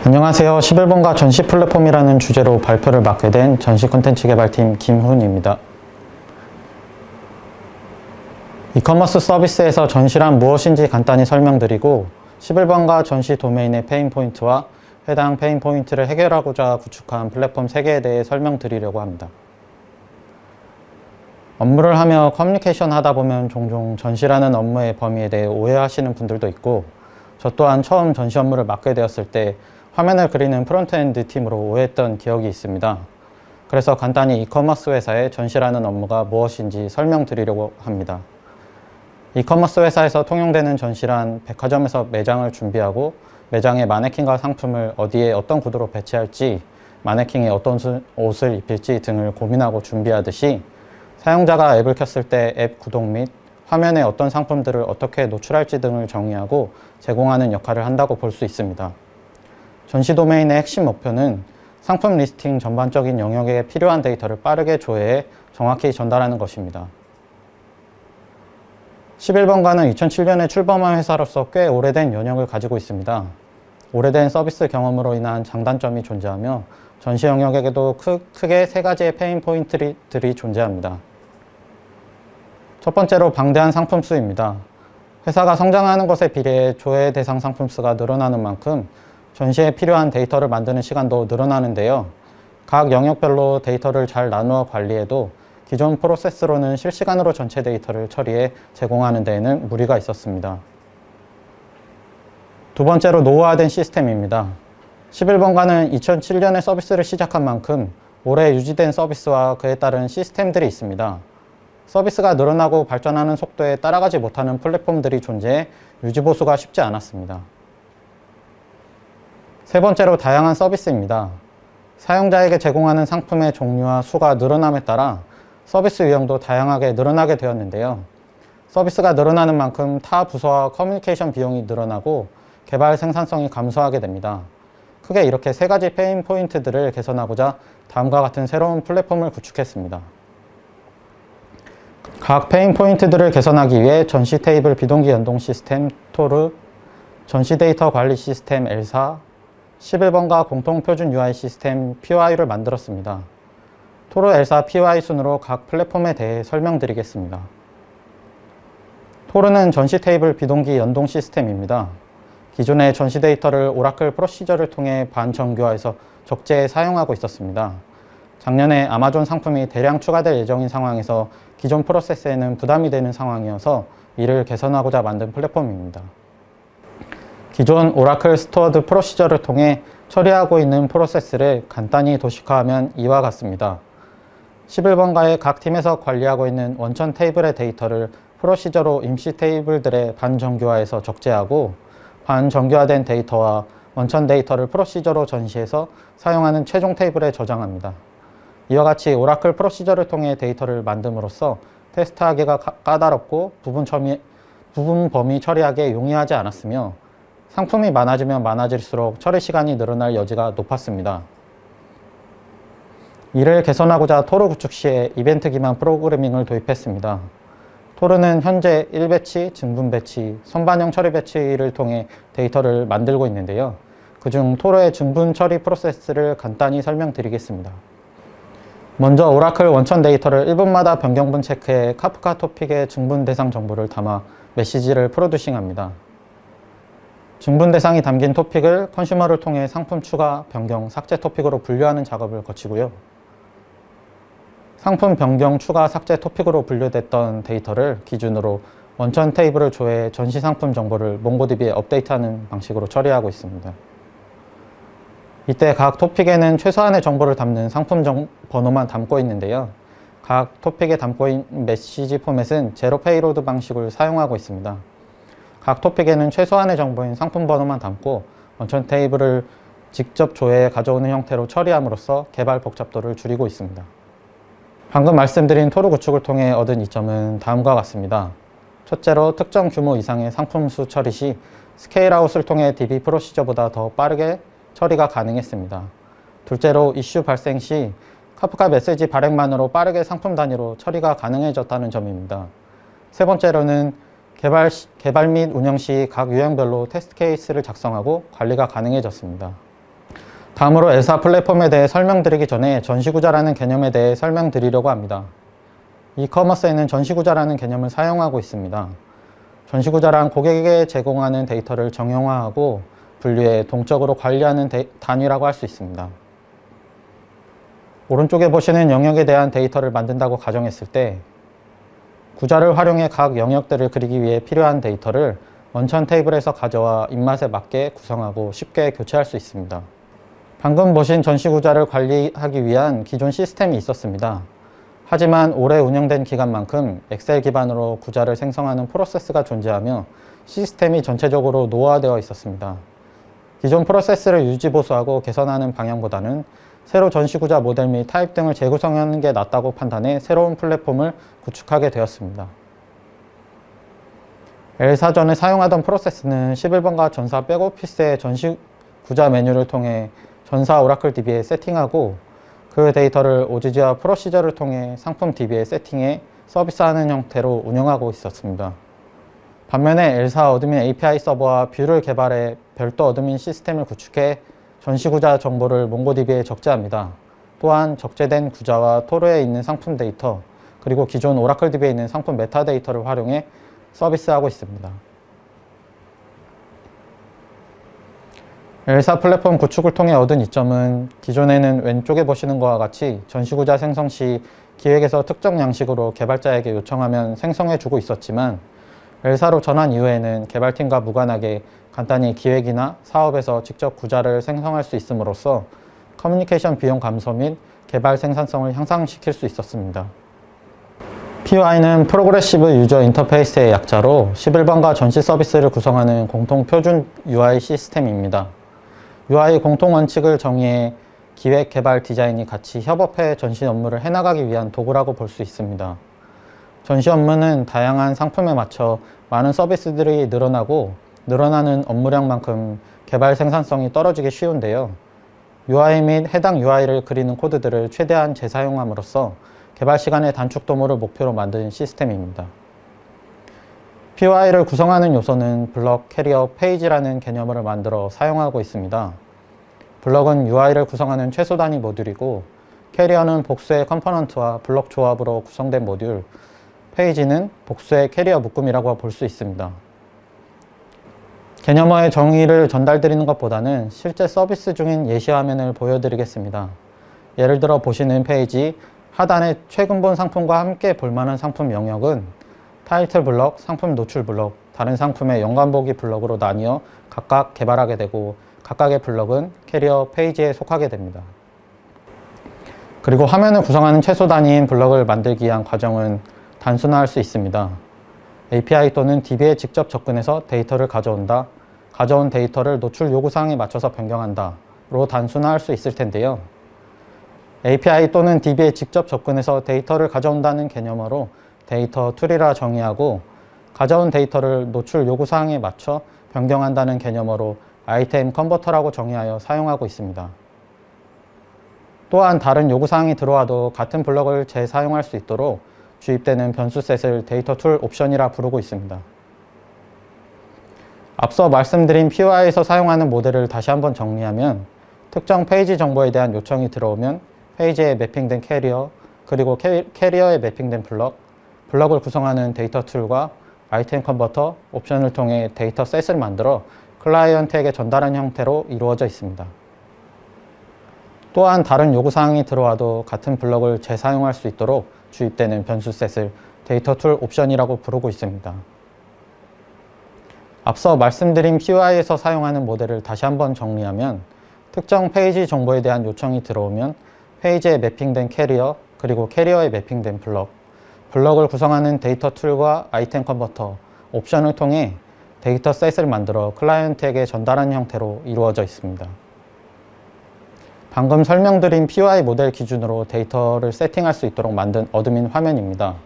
안녕하세요. 11번가 전시 플랫폼이라는 주제로 발표를 맡게 된 전시 콘텐츠 개발팀 김훈입니다. 이커머스 서비스에서 전시란 무엇인지 간단히 설명드리고 11번가 전시 도메인의 페인포인트와 해당 페인포인트를 해결하고자 구축한 플랫폼 3개에 대해 설명드리려고 합니다. 업무를 하며 커뮤니케이션 하다 보면 종종 전시라는 업무의 범위에 대해 오해하시는 분들도 있고 저 또한 처음 전시 업무를 맡게 되었을 때 화면을 그리는 프론트엔드 팀으로 오해했던 기억이 있습니다. 그래서 간단히 이커머스 회사의 전시라는 업무가 무엇인지 설명드리려고 합니다. 이커머스 회사에서 통용되는 전시란 백화점에서 매장을 준비하고 매장에 마네킹과 상품을 어디에 어떤 구도로 배치할지, 마네킹이 어떤 옷을 입힐지 등을 고민하고 준비하듯이 사용자가 앱을 켰을 때 앱 구동 및 화면에 어떤 상품들을 어떻게 노출할지 등을 정의하고 제공하는 역할을 한다고 볼 수 있습니다. 전시 도메인의 핵심 목표는 상품 리스팅 전반적인 영역에 필요한 데이터를 빠르게 조회해 정확히 전달하는 것입니다. 11번가는 2007년에 출범한 회사로서 꽤 오래된 연영을 가지고 있습니다. 오래된 서비스 경험으로 인한 장단점이 존재하며 전시 영역에도 크게 3가지의 페인 포인트들이 존재합니다. 첫 번째로 방대한 상품 수입니다. 회사가 성장하는 것에 비례해 조회 대상 상품 수가 늘어나는 만큼 전시에 필요한 데이터를 만드는 시간도 늘어나는데요. 각 영역별로 데이터를 잘 나누어 관리해도 기존 프로세스로는 실시간으로 전체 데이터를 처리해 제공하는 데에는 무리가 있었습니다. 두 번째로 노후화된 시스템입니다. 11번가는 2007년에 서비스를 시작한 만큼 오래 유지된 서비스와 그에 따른 시스템들이 있습니다. 서비스가 늘어나고 발전하는 속도에 따라가지 못하는 플랫폼들이 존재해 유지보수가 쉽지 않았습니다. 세 번째로 다양한 서비스입니다. 사용자에게 제공하는 상품의 종류와 수가 늘어남에 따라 서비스 유형도 다양하게 늘어나게 되었는데요. 서비스가 늘어나는 만큼 타 부서와 커뮤니케이션 비용이 늘어나고 개발 생산성이 감소하게 됩니다. 크게 이렇게 3가지 페인 포인트들을 개선하고자 다음과 같은 새로운 플랫폼을 구축했습니다. 각 페인 포인트들을 개선하기 위해 전시 테이블 비동기 연동 시스템 토르, 전시 데이터 관리 시스템 엘사, 11번가 공통 표준 UI 시스템 PY를 만들었습니다. 토르, 엘사, PY 순으로 각 플랫폼에 대해 설명드리겠습니다. 토르는 전시 테이블 비동기 연동 시스템입니다. 기존의 전시 데이터를 오라클 프로시저를 통해 반정교화해서 적재에 사용하고 있었습니다. 작년에 아마존 상품이 대량 추가될 예정인 상황에서 기존 프로세스에는 부담이 되는 상황이어서 이를 개선하고자 만든 플랫폼입니다. 기존 오라클 스토어드 프로시저를 통해 처리하고 있는 프로세스를 간단히 도식화하면 이와 같습니다. 11번가의 각 팀에서 관리하고 있는 원천 테이블의 데이터를 프로시저로 임시 테이블들의 반정교화해서 적재하고 반정교화된 데이터와 원천 데이터를 프로시저로 전시해서 사용하는 최종 테이블에 저장합니다. 이와 같이 오라클 프로시저를 통해 데이터를 만듦으로써 테스트하기가 까다롭고 부분 범위 처리하기에 용이하지 않았으며 상품이 많아지면 많아질수록 처리 시간이 늘어날 여지가 높았습니다. 이를 개선하고자 토르 구축 시에 이벤트 기반 프로그래밍을 도입했습니다. 토르는 현재 1배치, 증분 배치, 선반영 처리 배치를 통해 데이터를 만들고 있는데요. 그중 토르의 증분 처리 프로세스를 간단히 설명드리겠습니다. 먼저 오라클 원천 데이터를 1분마다 변경분 체크해 카프카 토픽의 증분 대상 정보를 담아 메시지를 프로듀싱합니다. 증분 대상이 담긴 토픽을 컨슈머를 통해 상품 추가, 변경, 삭제 토픽으로 분류하는 작업을 거치고요. 상품 변경, 추가, 삭제 토픽으로 분류됐던 데이터를 기준으로 원천 테이블을 조회해 전시 상품 정보를 몽고DB에 업데이트하는 방식으로 처리하고 있습니다. 이때 각 토픽에는 최소한의 정보를 담는 상품 번호만 담고 있는데요. 각 토픽에 담고 있는 메시지 포맷은 제로 페이로드 방식을 사용하고 있습니다. 각 토픽에는 최소한의 정보인 상품 번호만 담고 원천 테이블을 직접 조회해 가져오는 형태로 처리함으로써 개발 복잡도를 줄이고 있습니다. 방금 말씀드린 토르 구축을 통해 얻은 이점은 다음과 같습니다. 첫째로 특정 규모 이상의 상품 수 처리 시 스케일아웃을 통해 DB 프로시저보다 더 빠르게 처리가 가능했습니다. 둘째로 이슈 발생 시 카프카 메시지 발행만으로 빠르게 상품 단위로 처리가 가능해졌다는 점입니다. 세 번째로는 개발 및 운영 시 각 유형별로 테스트 케이스를 작성하고 관리가 가능해졌습니다. 다음으로 엘사 플랫폼에 대해 설명드리기 전에 전시구자라는 개념에 대해 설명드리려고 합니다. 이커머스에는 전시구자라는 개념을 사용하고 있습니다. 전시구자란 고객에게 제공하는 데이터를 정형화하고 분류해 동적으로 관리하는 단위라고 할 수 있습니다. 오른쪽에 보시는 영역에 대한 데이터를 만든다고 가정했을 때 구자를 활용해 각 영역들을 그리기 위해 필요한 데이터를 원천 테이블에서 가져와 입맛에 맞게 구성하고 쉽게 교체할 수 있습니다. 방금 보신 전시구자를 관리하기 위한 기존 시스템이 있었습니다. 하지만 오래 운영된 기간만큼 엑셀 기반으로 구자를 생성하는 프로세스가 존재하며 시스템이 전체적으로 노후화되어 있었습니다. 기존 프로세스를 유지 보수하고 개선하는 방향보다는 새로 전시구자 모델 및 타입 등을 재구성하는 게 낫다고 판단해 새로운 플랫폼을 구축하게 되었습니다. 엘사전에 사용하던 프로세스는 11번가 전사 백오피스의 전시구자 메뉴를 통해 전사 오라클 DB에 세팅하고 그 데이터를 오지지와 프로시저를 통해 상품 DB에 세팅해 서비스하는 형태로 운영하고 있었습니다. 반면에 엘사 어드민 API 서버와 뷰를 개발해 별도 어드민 시스템을 구축해 전시구자 정보를 몽고DB에 적재합니다. 또한 적재된 구자와 토르에 있는 상품 데이터, 그리고 기존 오라클 DB에 있는 상품 메타데이터를 활용해 서비스하고 있습니다. 엘사 플랫폼 구축을 통해 얻은 이점은 기존에는 왼쪽에 보시는 것과 같이 전시구자 생성 시 기획에서 특정 양식으로 개발자에게 요청하면 생성해주고 있었지만 엘사로 전환 이후에는 개발팀과 무관하게 간단히 기획이나 사업에서 직접 구자를 생성할 수 있음으로써 커뮤니케이션 비용 감소 및 개발 생산성을 향상시킬 수 있었습니다. PY는 프로그레시브 유저 인터페이스의 약자로 11번가 전시 서비스를 구성하는 공통 표준 UI 시스템입니다. UI 공통 원칙을 정의해 기획, 개발, 디자인이 같이 협업해 전시 업무를 해나가기 위한 도구라고 볼 수 있습니다. 전시 업무는 다양한 상품에 맞춰 많은 서비스들이 늘어나고 늘어나는 업무량만큼 개발 생산성이 떨어지기 쉬운데요. UI 및 해당 UI를 그리는 코드들을 최대한 재사용함으로써 개발 시간의 단축 도모를 목표로 만든 시스템입니다. PY를 구성하는 요소는 블럭, 캐리어, 페이지라는 개념을 만들어 사용하고 있습니다. 블럭은 UI를 구성하는 최소 단위 모듈이고 캐리어는 복수의 컴포넌트와 블럭 조합으로 구성된 모듈, 페이지는 복수의 캐리어 묶음이라고 볼 수 있습니다. 개념어의 정의를 전달드리는 것보다는 실제 서비스 중인 예시 화면을 보여드리겠습니다. 예를 들어 보시는 페이지 하단의 최근 본 상품과 함께 볼만한 상품 영역은 타이틀 블럭, 상품 노출 블럭, 다른 상품의 연관보기 블럭으로 나뉘어 각각 개발하게 되고 각각의 블럭은 캐리어 페이지에 속하게 됩니다. 그리고 화면을 구성하는 최소 단위인 블럭을 만들기 위한 과정은 단순화할 수 있습니다. API 또는 DB에 직접 접근해서 데이터를 가져온다, 가져온 데이터를 노출 요구사항에 맞춰서 변경한다로 단순화할 수 있을 텐데요. API 또는 DB에 직접 접근해서 데이터를 가져온다는 개념으로 데이터 툴이라 정의하고 가져온 데이터를 노출 요구사항에 맞춰 변경한다는 개념으로 아이템 컨버터라고 정의하여 사용하고 있습니다. 또한 다른 요구사항이 들어와도 같은 블럭을 재사용할 수 있도록 주입되는 변수셋을 데이터 툴 옵션이라 부르고 있습니다. 앞서 말씀드린 PY에서 사용하는 모델을 다시 한번 정리하면 특정 페이지 정보에 대한 요청이 들어오면 페이지에 매핑된 캐리어, 그리고 캐리어에 매핑된 블럭, 블럭을 구성하는 데이터 툴과 아이템 컨버터, 옵션을 통해 데이터 셋을 만들어 클라이언트에게 전달하는 형태로 이루어져 있습니다. 또한 다른 요구사항이 들어와도 같은 블럭을 재사용할 수 있도록 주입되는 변수셋을 데이터 툴 옵션이라고 부르고 있습니다. 앞서 말씀드린 PY에서 사용하는 모델을 다시 한번 정리하면 특정 페이지 정보에 대한 요청이 들어오면 페이지에 매핑된 캐리어, 그리고 캐리어에 매핑된 블럭, 블럭을 구성하는 데이터 툴과 아이템 컨버터, 옵션을 통해 데이터 셋을 만들어 클라이언트에게 전달하는 형태로 이루어져 있습니다. 방금 설명드린 PY 모델 기준으로 데이터를 세팅할 수 있도록 만든 어드민 화면입니다.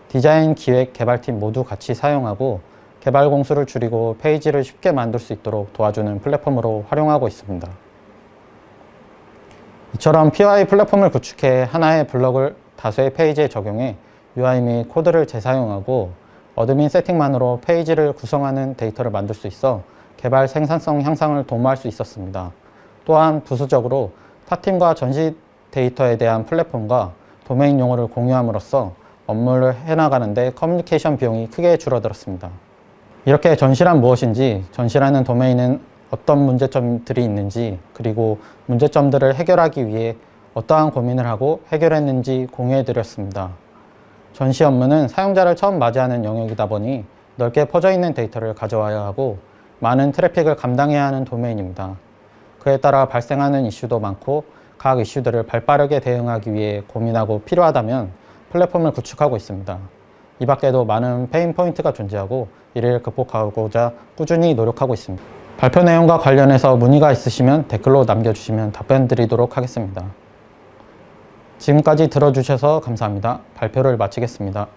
디자인, 기획, 개발팀 모두 같이 사용하고 개발 공수를 줄이고 페이지를 쉽게 만들 수 있도록 도와주는 플랫폼으로 활용하고 있습니다. 이처럼 PY 플랫폼을 구축해 하나의 블럭을 다수의 페이지에 적용해 UI 및 코드를 재사용하고 어드민 세팅만으로 페이지를 구성하는 데이터를 만들 수 있어 개발 생산성 향상을 도모할 수 있었습니다. 또한 부수적으로 타팀과 전시 데이터에 대한 플랫폼과 도메인 용어를 공유함으로써 업무를 해나가는데 커뮤니케이션 비용이 크게 줄어들었습니다. 이렇게 전시란 무엇인지, 전시라는 도메인은 어떤 문제점들이 있는지, 그리고 문제점들을 해결하기 위해 어떠한 고민을 하고 해결했는지 공유해드렸습니다. 전시 업무는 사용자를 처음 맞이하는 영역이다 보니 넓게 퍼져 있는 데이터를 가져와야 하고 많은 트래픽을 감당해야 하는 도메인입니다. 그에 따라 발생하는 이슈도 많고 각 이슈들을 발빠르게 대응하기 위해 고민하고 필요하다면 플랫폼을 구축하고 있습니다. 이 밖에도 많은 페인 포인트가 존재하고 이를 극복하고자 꾸준히 노력하고 있습니다. 발표 내용과 관련해서 문의가 있으시면 댓글로 남겨주시면 답변 드리도록 하겠습니다. 지금까지 들어주셔서 감사합니다. 발표를 마치겠습니다.